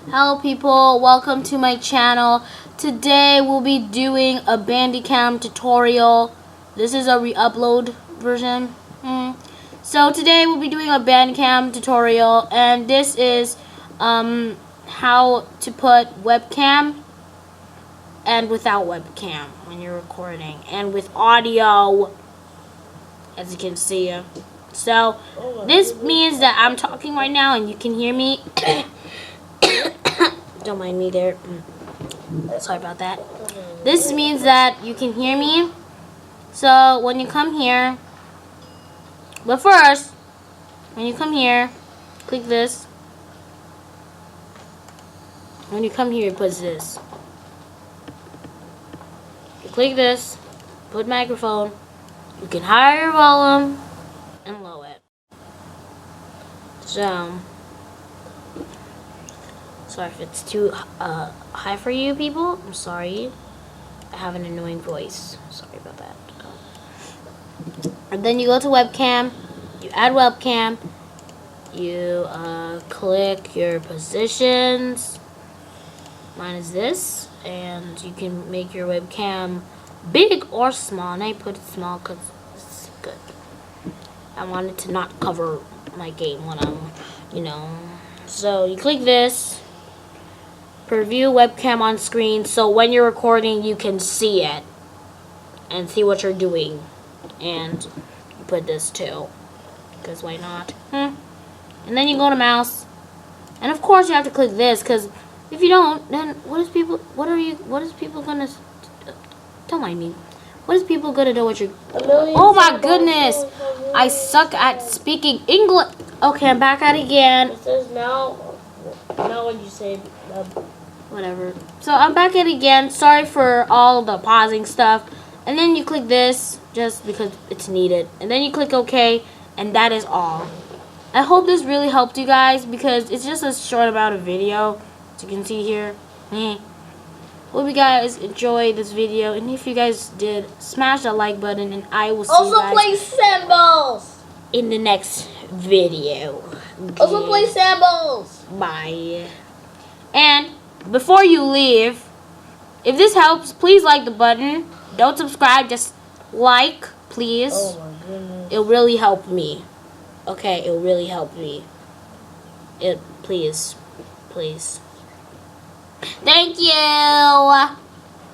Hello people, welcome to my channel. Today we'll be doing a Bandicam tutorial. This is a re-upload version. So today we'll be doing a Bandicam tutorial, and this is how to put webcam and without webcam when you're recording, and with audio, as you can see. So this means that I'm talking right now and you can hear me. Don't mind me there. Sorry about that. This means that you can hear me. So when you come here, but first, when you come here, click this. When you come here, it puts this. You click this, put microphone. You can higher volume and low it. So, sorry if it's too high for you people. I'm sorry. I have an annoying voice. Sorry about that. And then you go to webcam. You add webcam. You click your positions. Mine is this. And you can make your webcam big or small. And I put it small because it's good. I wanted to not cover my game when I'm, So you click this. Preview webcam on screen, so when you're recording you can see it and see what you're doing. And you put this too, because why not? And then you go to mouse, and of course you have to click this, because if you don't, then what is people gonna, don't mind me, what is people gonna know what you're, oh my goodness, I suck at speaking English. Okay, I'm back at it again. It says now when you say whatever. So I'm back at it again. Sorry for all the pausing stuff. And then you click this just because it's needed. And then you click OK, and that is all. I hope this really helped you guys, because it's just a short amount of video, as you can see here. Hope you guys enjoyed this video, and if you guys did, smash that like button, and I will see you guys play symbols in the next video. Also play symbols. Bye. And before you leave, if this helps, please like the button. Don't subscribe, just like, please. Oh my goodness. It'll really help me. Okay, it'll really help me. Please. Thank you.